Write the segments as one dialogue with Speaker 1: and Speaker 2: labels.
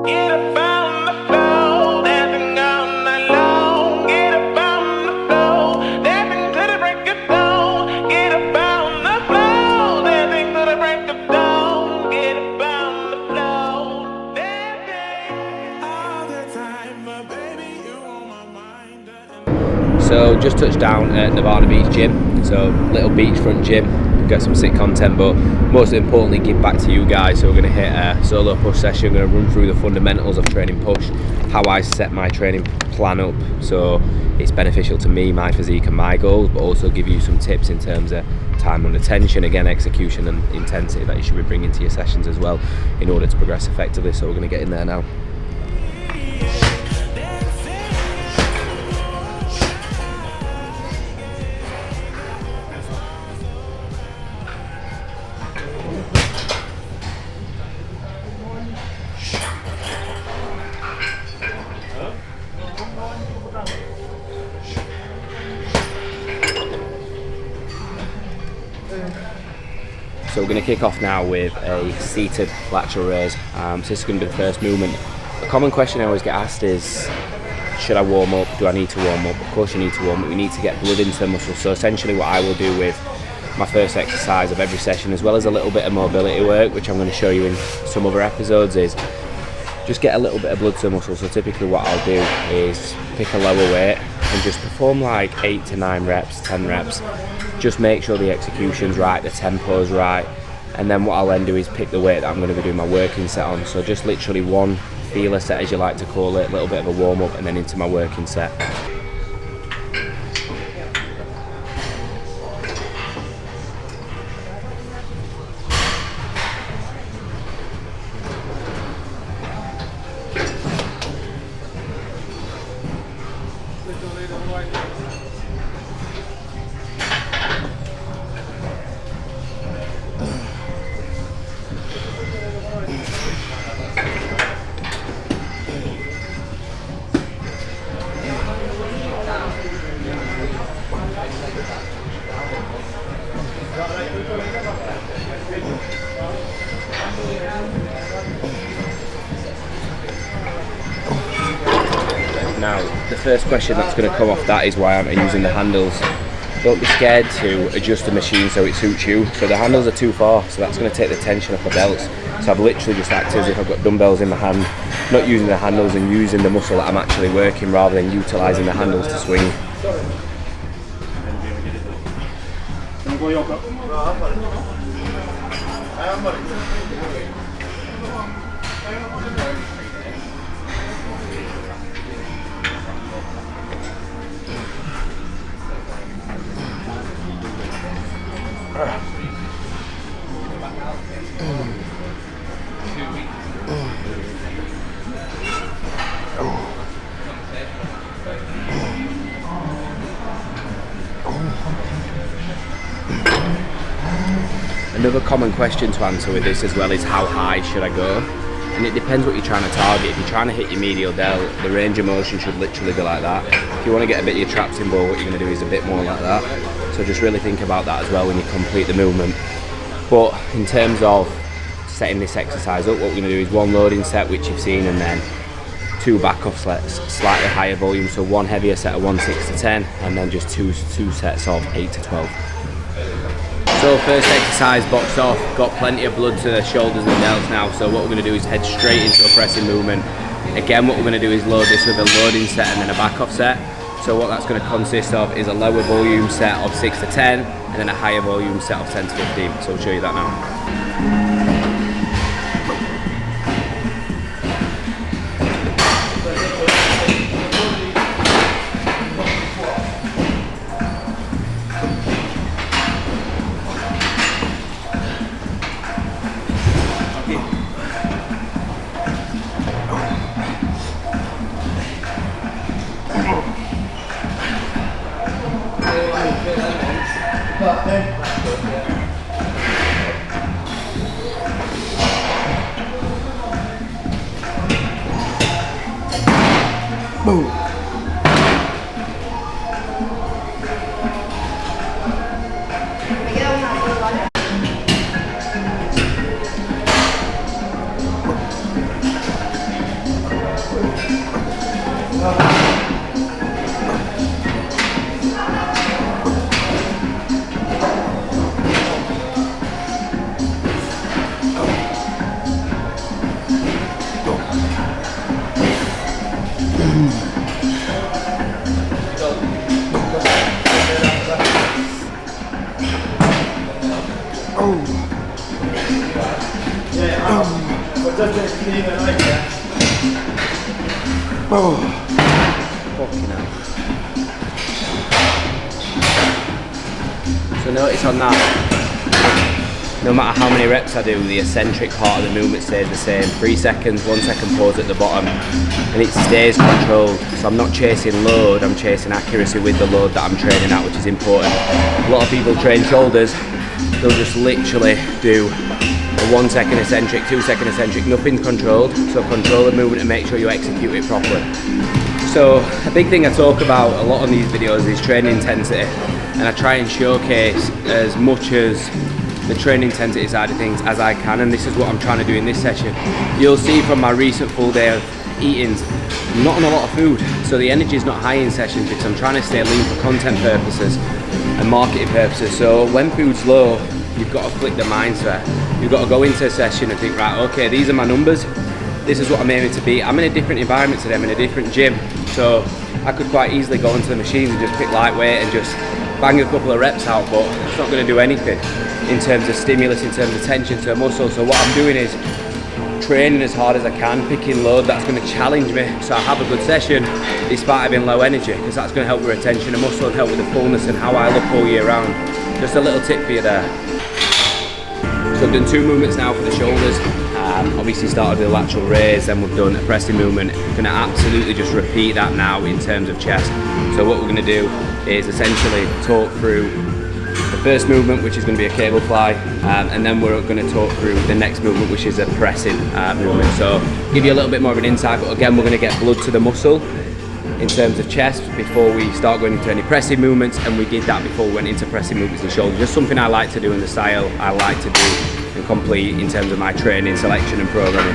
Speaker 1: Get up on the floor, dancing all night long. Get up on the floor, dancing to the break of dawn. Get up on the floor, dancing to the break of dawn. Get up on the floor, dancing all the time, but baby, you on my mind.
Speaker 2: So just touched down at Nirvana Beach Gym, so little beachfront gym. Got some sick content, but most importantly give back to you guys. So we're going to hit a solo push session. I'm going to run through the fundamentals of training push, how I set my training plan up so it's beneficial to me, my physique and my goals, but also give you some tips in terms of time under tension, again execution and intensity that you should be bringing to your sessions as well in order to progress effectively. So we're going to get in there now. So we're going to kick off now with a seated lateral raise. So this is going to be the first movement. A common question I always get asked is, should I warm up? Do I need to warm up? Of course you need to warm up. We need to get blood into the muscle. So essentially what I will do with my first exercise of every session, as well as a little bit of mobility work, which I'm going to show you in some other episodes, is just get a little bit of blood to the muscle. So typically what I'll do is pick a lower weight and just perform like 8 to 9 reps, 10 reps. Just make sure the execution's right, the tempo's right, and then what I'll then do is pick the weight that I'm going to be doing my working set on. So just literally one feeler set, as you like to call it, a little bit of a warm up, and then into my working set. Now, the first question that's going to come off that is, why aren't I using the handles? Don't be scared to adjust the machine so it suits you. So the handles are too far, so that's going to take the tension off the belts. So I've literally just acted as if I've got dumbbells in my hand, not using the handles and using the muscle that I'm actually working rather than utilising the handles to swing. Another common question to answer with this as well is, how high should I go? And it depends what you're trying to target. If you're trying to hit your medial delt, the range of motion should literally be like that. If you want to get a bit of your traps in ball, what you're going to do is a bit more like that. So just really think about that as well when you complete the movement. But in terms of setting this exercise up, what we're going to do is one loading set, which you've seen, and then 2 back-off sets, slightly higher volume. So one heavier set of 1 6 to 10, and then just two sets of 8 to 12. So first exercise boxed off, got plenty of blood to the shoulders and the delts now, so what we're going to do is head straight into a pressing movement. Again, what we're going to do is load this with a loading set and then a back-off set. So what that's going to consist of is a lower volume set of 6 to 10 and then a higher volume set of 10 to 15. So we'll show you that now. Boom. Oh, fucking hell. So notice on that, no matter how many reps I do, the eccentric part of the movement stays the same. 3 seconds, 1 second pause at the bottom, and it stays controlled. So I'm not chasing load, I'm chasing accuracy with the load that I'm training at, which is important. A lot of people train shoulders, they'll just literally do a 1 second eccentric, 2 second eccentric, nothing's controlled. So control the movement and make sure you execute it properly. So a big thing I talk about a lot on these videos is training intensity, and I try and showcase as much as the training intensity side of things as I can, and this is what I'm trying to do in this session. You'll see from my recent full day of eatings, I'm not on a lot of food, so the energy is not high in sessions because I'm trying to stay lean for content purposes and marketing purposes. So when food's low, you've got to flick the mindset. You've got to go into a session and think, right, okay, these are my numbers, this is what I'm aiming to be. I'm in a different environment today, I'm in a different gym, so I could quite easily go into the machines and just pick lightweight and just bang a couple of reps out, but it's not going to do anything in terms of stimulus, in terms of tension to a muscle. So what I'm doing is training as hard as I can, picking load that's going to challenge me so I have a good session despite having low energy, because that's going to help with retention of muscle and help with the fullness and how I look all year round. Just a little tip for you there. So I've done 2 movements now for the shoulders. Obviously started with a lateral raise, then we've done a pressing movement. I'm going to absolutely just repeat that now in terms of chest. So what we're going to do is essentially talk through the first movement, which is going to be a cable fly, and then we're going to talk through the next movement, which is a pressing movement. So give you a little bit more of an insight, but again, we're going to get blood to the muscle in terms of chest before we start going into any pressing movements, and we did that before we went into pressing movements in shoulders. Just something I like to do in the style I like to do and complete in terms of my training, selection and programming.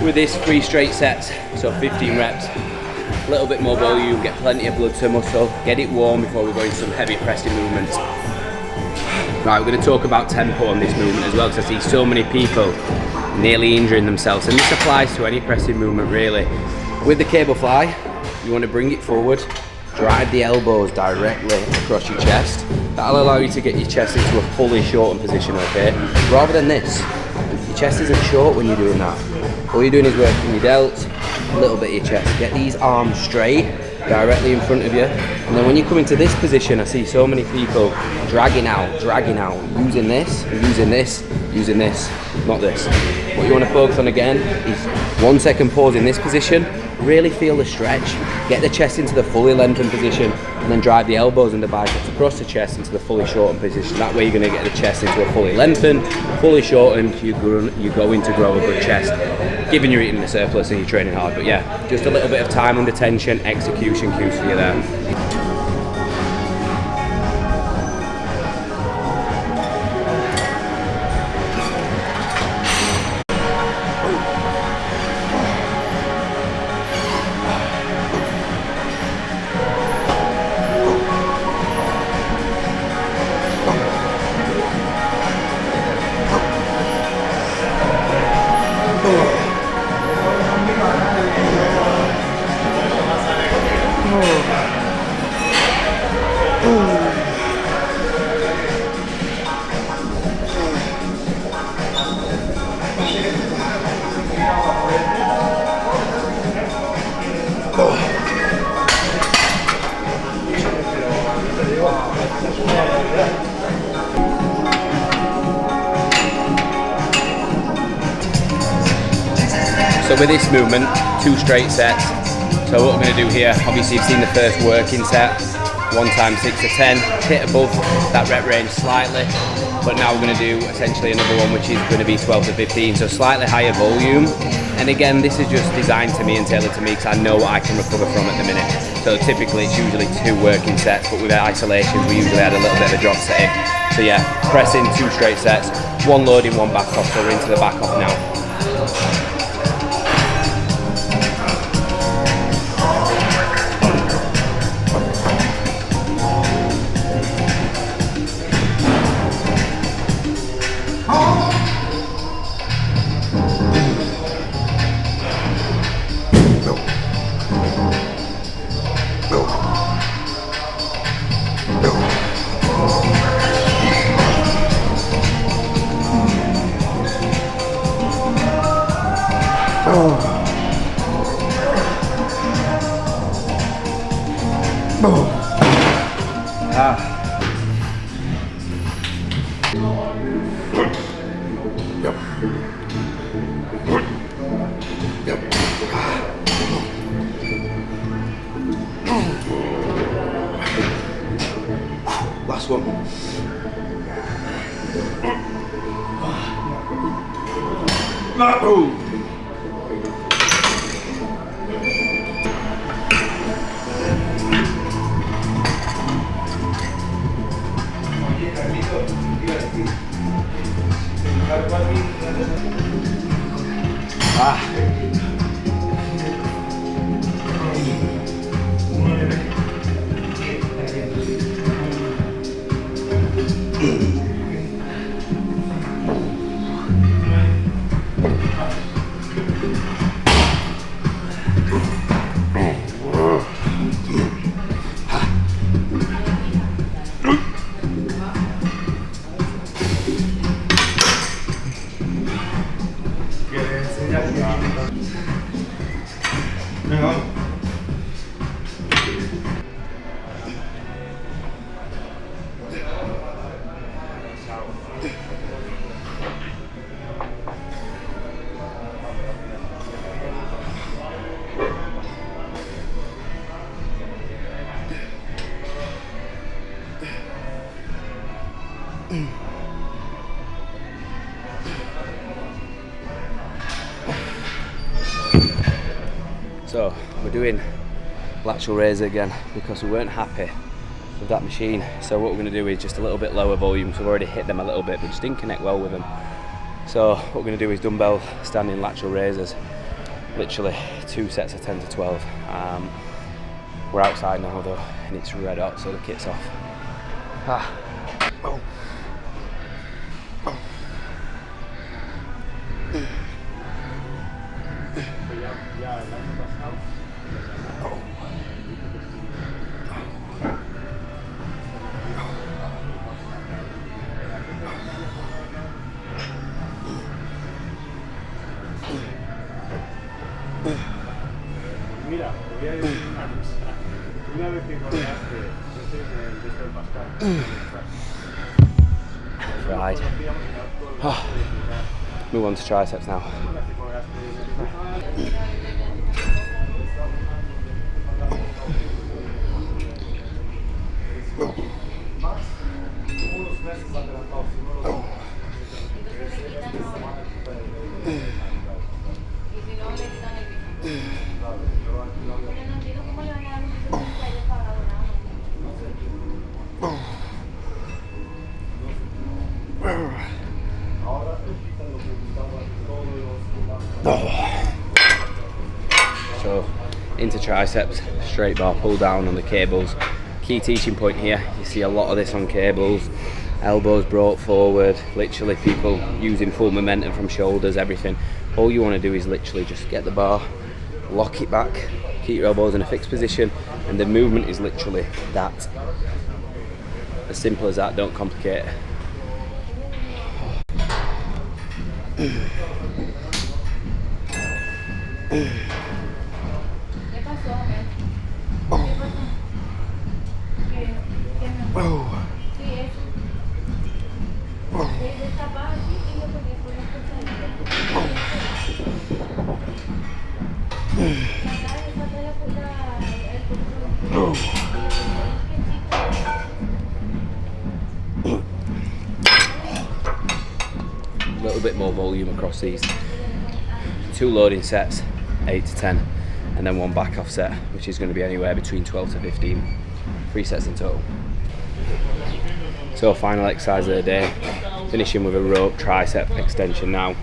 Speaker 2: With this 3 straight sets, so 15 reps, a little bit more volume, get plenty of blood to muscle, get it warm before we go into some heavy pressing movements. Right, we're going to talk about tempo on this movement as well, because I see so many people nearly injuring themselves, and this applies to any pressing movement really. With the cable fly, you want to bring it forward, drive the elbows directly across your chest. That'll allow you to get your chest into a fully shortened position, okay? Rather than this, your chest isn't short when you're doing that. All you're doing is working your delts, a little bit of your chest. Get these arms straight, directly in front of you. And then when you come into this position, I see so many people dragging out, using this, not this. What you want to focus on again is 1 second pause in this position, really feel the stretch, get the chest into the fully lengthened position, and then drive the elbows and the biceps across the chest into the fully shortened position. That way you're going to get the chest into a fully lengthened, fully shortened, you're going to grow a good chest, given you're eating a surplus and you're training hard. But yeah, just a little bit of time under tension, execution cues for you there. So with this movement, 2 straight sets. So what we're going to do here, obviously you've seen the first working set, 1 times 6 to 10, hit above that rep range slightly, but now we're going to do essentially another one which is going to be 12 to 15, so slightly higher volume. And again, this is just designed to me and tailored to me because I know what I can recover from at the minute. So typically it's usually 2 working sets, but with isolations we usually add a little bit of a drop set in. So yeah, pressing 2 straight sets, 1 loading, 1 back off, so we're into the back off now. Last one. So we're doing lateral raises again because we weren't happy with that machine. So what we're going to do is just a little bit lower volume. So we've already hit them a little bit, but just didn't connect well with them. So what we're going to do is dumbbell standing lateral raises, literally 2 sets of 10 to 12. We're outside now though, and it's red hot, so the kit's off. Oh.
Speaker 3: Mira, te voy a decir una cosa. Una vez que colgaste, de esto del Pascal.
Speaker 2: Right. Move on to triceps now. So into triceps, straight bar pull down on the cables. Key teaching point here, you see a lot of this on cables. Elbows brought forward, literally people using full momentum from shoulders, everything. All you want to do is literally just get the bar, lock it back, keep your elbows in a fixed position, and the movement is literally that. As simple as that, don't complicate it. overall volume across these. 2 loading sets, 8 to 10, and then 1 back off set, which is going to be anywhere between 12 to 15. 3 sets in total. So final exercise of the day, finishing with a rope tricep extension. Now,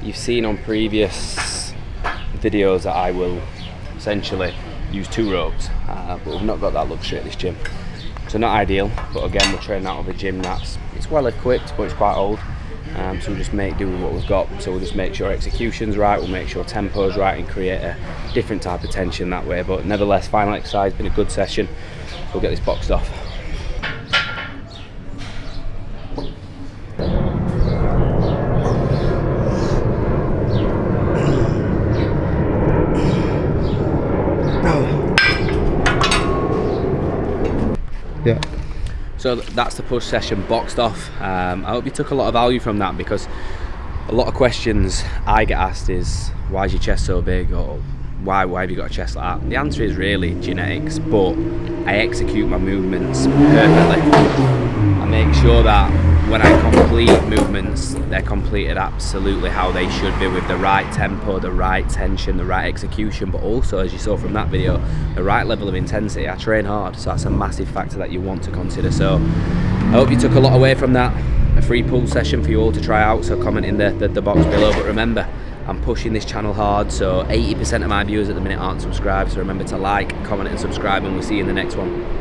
Speaker 2: you've seen on previous videos that I will essentially use 2 ropes, but we've not got that luxury at this gym. So not ideal, but again, we're training out of a gym it's well equipped, but it's quite old. So we'll just make do with what we've got. So we'll just make sure execution's right, we'll make sure tempo's right, and create a different type of tension that way. But nevertheless, final exercise, been a good session. We'll get this boxed off.
Speaker 4: Yeah.
Speaker 2: So that's the push session boxed off. I hope you took a lot of value from that, because a lot of questions I get asked is, why is your chest so big, or why have you got a chest like that? The answer is really genetics, but I execute my movements perfectly. I make sure that when I complete movements, they're completed absolutely how they should be, with the right tempo, the right tension, the right execution, but also, as you saw from that video, the right level of intensity. I train hard, so that's a massive factor that you want to consider. So I hope you took a lot away from that. A free pull session for you all to try out, so comment in the box below. But remember, I'm pushing this channel hard, so 80% of my viewers at the minute aren't subscribed, so remember to like, comment and subscribe, and we'll see you in the next one.